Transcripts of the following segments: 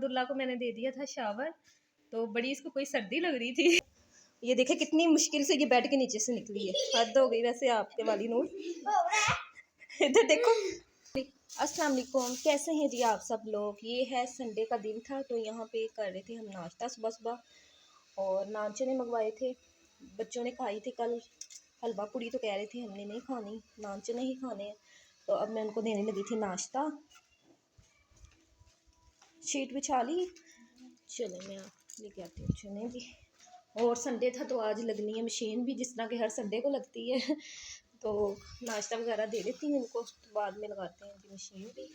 अब्दुल्ला को मैंने दे दिया था शावर, तो बड़ी इसको कोई सर्दी लग रही थी। ये देखे कितनी मुश्किल से ये बेड के नीचे से निकली है। हद हो गई वैसे आपके वाली नूर। इधर देखो। अस्सलाम वालेकुम, कैसे हैं जी आप सब लोग। ये है संडे का दिन था, तो यहाँ पे कर रहे थे हम नाश्ता सुबह सुबह। और नान चने मंगवाए थे, बच्चों ने खाई थी कल। हलवा पूड़ी तो कह रहे थे हमने नहीं खानी, नान चने ही खाने हैं। तो अब मैं उनको देने लगी थी नाश्ता। शीट बिछा ली, चले मैं लेके आती हूँ चने भी। और संडे था तो आज लगनी है मशीन भी, जिस तरह के हर संडे को लगती है। तो नाश्ता वगैरह दे देती हूँ इनको, तो बाद में लगाते हैं जी मशीन भी।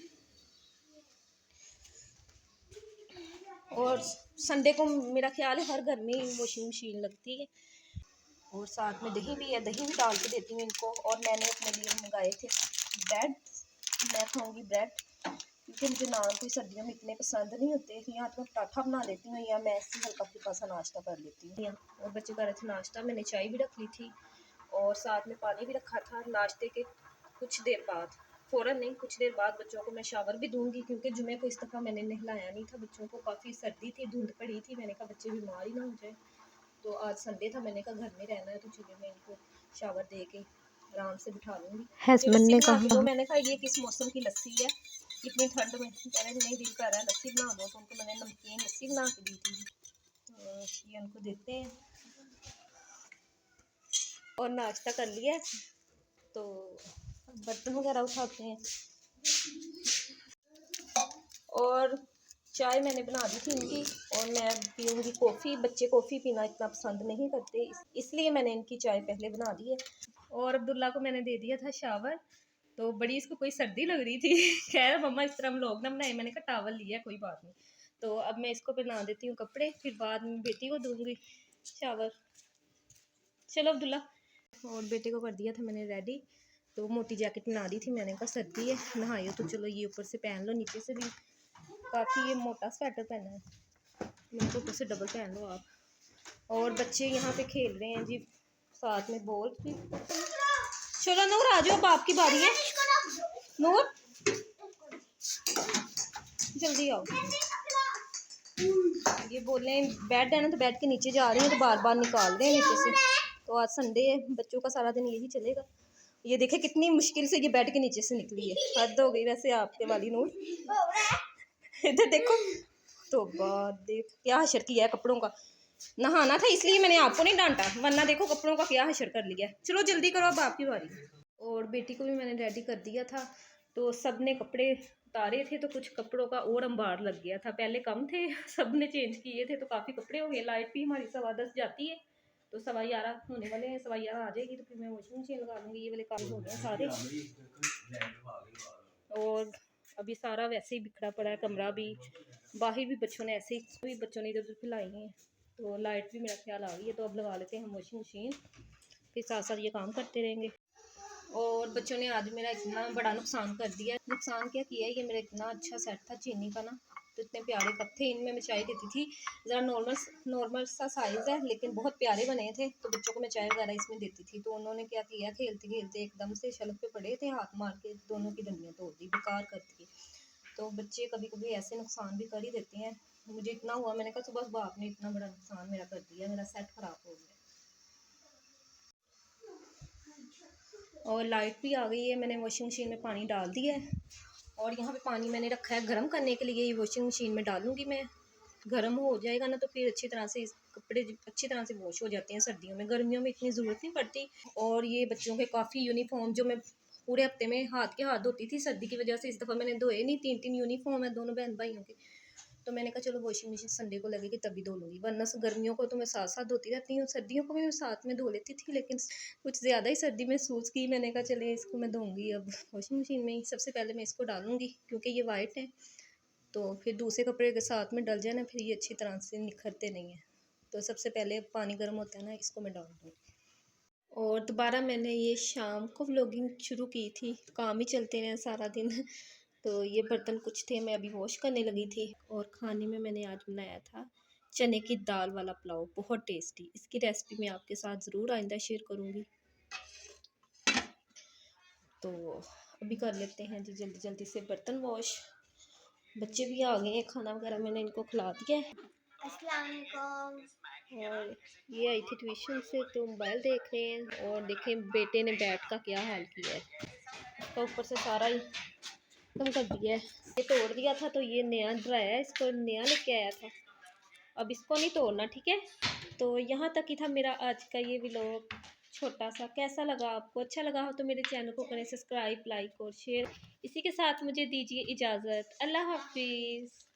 और संडे को मेरा ख्याल है हर घर में वॉशिंग मशीन लगती है। और साथ में दही भी है, दही भी डाल के देती हूँ इनको। और मैंने अपने लिए मंगाए थे ब्रेड, मैं खाऊंगी ब्रेड, क्योंकि मुझे नान कोई सर्दियों में इतने पसंद नहीं होते। या तो मैं पराठा बना लेती हूँ या मैं ऐसे हल्का फुल्का सा नाश्ता कर लेती हूँ। और बच्चे कर रहे थे नाश्ता, मैंने चाय भी रख ली थी और साथ में पानी भी रखा था। नाश्ते के कुछ देर बाद, फ़ौरन नहीं, कुछ देर बाद बच्चों को मैं शावर भी दूंगी, क्योंकि जुमे को इस दफ़ा मैंने नहलाया नहीं था बच्चों को। काफ़ी सर्दी थी, धुंध पड़ी थी, मैंने कहा बच्चे बीमार ही ना हो जाए। तो आज संडे था, मैंने कहा घर में रहना है तो चलिए मैं इनको शावर दे के आराम से बिठा लूँगी। लस्सी बना के दो, मैंने कहा ये किस मौसम की लस्सी है इतनी ठंड में। कह रहे नहीं दिल कर रहा है लस्सी बना दो, तो उनको मैंने नमकीन लस्सी बना के दी थी। तो ये उनको देते हैं। और नाश्ता कर लिया, तो बर्तन वगैरह उठाते हैं। और चाय मैंने बना दी थी इनकी, और मैं पीऊँगी कॉफ़ी। बच्चे कॉफ़ी पीना इतना पसंद नहीं करते, इसलिए मैंने इनकी चाय पहले बना दी है। और अब्दुल्ला को मैंने दे दिया था शावर, तो बड़ी इसको कोई सर्दी लग रही थी। खैर मम्मा इस तरह हम लोग ना बनाए, मैंने कहा टावल लिया कोई बात नहीं। तो अब मैं इसको पहना देती हूँ कपड़े, फिर बाद में बेटी को दूँगी शावर। चलो अब्दुल्ला। और बेटे को कर दिया था मैंने रेडी, तो मोटी जैकेट पहना दी थी, मैंने कहा सर्दी है नहाई हो तो चलो ये ऊपर से पहन लो, नीचे से भी काफ़ी ये मोटा स्वेटर पहना है, मैंने तो ऊपर से डबल पहन लो आप। और बच्चे यहाँ पे खेल रहे हैं जी साथ में बॉल भी। चलो नूर आ जाओ, अब आपकी बारी है। नूर जल्दी आओ। ये बोल रहे हैं बेड है ना, तो बेड के नीचे जा रही है, तो बार बार निकाल रहे हैं नीचे से। तो आज संडे है, बच्चों का सारा दिन यही चलेगा। ये देखे कितनी मुश्किल से ये बेड के नीचे से निकली है। हद हो गई वैसे आपके वाली नूर। इधर देखो, तो बात देख क्या हशर किया है कपड़ों का। नहाना था इसलिए मैंने आपको नहीं डांटा, वरना देखो कपड़ों का क्या हशर कर लिया। चलो जल्दी करो, अब आपकी बारी। और बेटी को भी मैंने रेडी कर दिया था, तो सब ने कपड़े उतारे थे, तो कुछ कपड़ों का और अंबार लग गया था। पहले कम थे, सब ने चेंज किए थे, तो काफ़ी कपड़े हो गए। लाइट भी हमारी 10:15 जाती है, तो 11:15 होने वाले हैं। 11:15 आ जाएगी तो फिर मैं वॉशिंग मशीन लगा लूँगी। ये वाले काम हो गए सारे। और अभी सारा वैसे ही बिखरा पड़ा है कमरा भी, बाहर भी बच्चों ने ऐसे ही बच्चों ने इधर फैलाई हैं। तो लाइट भी मेरा ख्याल आ गई है, तो अब लगा लेते हैं हम वॉशिंग मशीन, फिर साथ साथ ये काम करते रहेंगे। और बच्चों ने आज मेरा इतना बड़ा नुकसान कर दिया। नुकसान क्या किया है, ये मेरा इतना अच्छा सेट था चीनी का ना, तो इतने प्यारे कप थे, इनमें मैं चाय देती थी। ज़रा नॉर्मल सा साइज़ है, लेकिन बहुत प्यारे बने थे, तो बच्चों को मैं चाय वगैरह इसमें देती थी। तो उन्होंने क्या किया, खेलते खेलते एकदम से शेल्फ पे पड़े थे, हाथ मार के दोनों की डंडियाँ तोड़ दी, बेकार कर दी। तो बच्चे कभी कभी ऐसे नुकसान भी कर ही देते हैं। मुझे इतना हुआ, मैंने कहा सुबह सुबह आपने इतना बड़ा नुकसान मेरा कर दिया, मेरा सेट ख़राब हो गया। और लाइट भी आ गई है, मैंने वॉशिंग मशीन में पानी डाल दिया है। और यहाँ पे पानी मैंने रखा है गर्म करने के लिए, ये वॉशिंग मशीन में डालूँगी मैं। गर्म हो जाएगा ना, तो फिर अच्छी तरह से कपड़े अच्छी तरह से वॉश हो जाते हैं सर्दियों में। गर्मियों में इतनी ज़रूरत नहीं पड़ती। और ये बच्चों के काफ़ी यूनिफॉर्म जो मैं पूरे हफ्ते में हाथ के हाथ धोती थी, सर्दी की वजह से इस दफ़ा मैंने धोए नहीं। 3 यूनिफॉर्म है दोनों बहन भाइयों के, तो मैंने कहा चलो वॉशिंग मशीन संडे को लगेगी तभी धो लूँगी, वरना गर्मियों को तो मैं साथ साथ धोती रहती हूँ, सर्दियों को भी मैं साथ में धो लेती थी, लेकिन कुछ ज़्यादा ही सर्दी महसूस की। मैंने कहा चले इसको मैं धोऊँगी अब वॉशिंग मशीन में ही। सबसे पहले मैं इसको डालूँगी, क्योंकि ये वाइट है, तो फिर दूसरे कपड़े के साथ में डल जाए ना, फिर ये अच्छी तरह से निखरते नहीं हैं। तो सबसे पहले पानी गर्म होता है ना, इसको मैं डाल दूँगी। और दोबारा मैंने ये शाम को व्लॉगिंग शुरू की थी, काम ही चलते रहे सारा दिन। तो ये बर्तन कुछ थे, मैं अभी वॉश करने लगी थी। और खाने में मैंने आज बनाया था चने की दाल वाला पुलाव, बहुत टेस्टी। इसकी रेसिपी मैं आपके साथ ज़रूर आइंदा शेयर करूँगी। तो अभी कर लेते हैं जी जल्दी जल्दी से बर्तन वॉश। बच्चे भी आ गए हैं, खाना वगैरह मैंने इनको खिला दिया है। अस्सलाम वालेकुम। और ये आई थी ट्यूशन से तो मोबाइल देख रहे हैं। और देखें बेटे ने बैट का क्या हाल किया है, इसका ऊपर से सारा ही खत्म कर दिया है। ये तोड़ दिया था तो ये नया ड्राया है, इसको नया लेके आया था, अब इसको नहीं तोड़ना, ठीक है। तो यहाँ तक ही था मेरा आज का ये व्लॉग छोटा सा। कैसा लगा आपको? अच्छा लगा हो तो मेरे चैनल को करें सब्सक्राइब, लाइक और शेयर। इसी के साथ मुझे दीजिए इजाज़त। अल्लाह हाफिज़।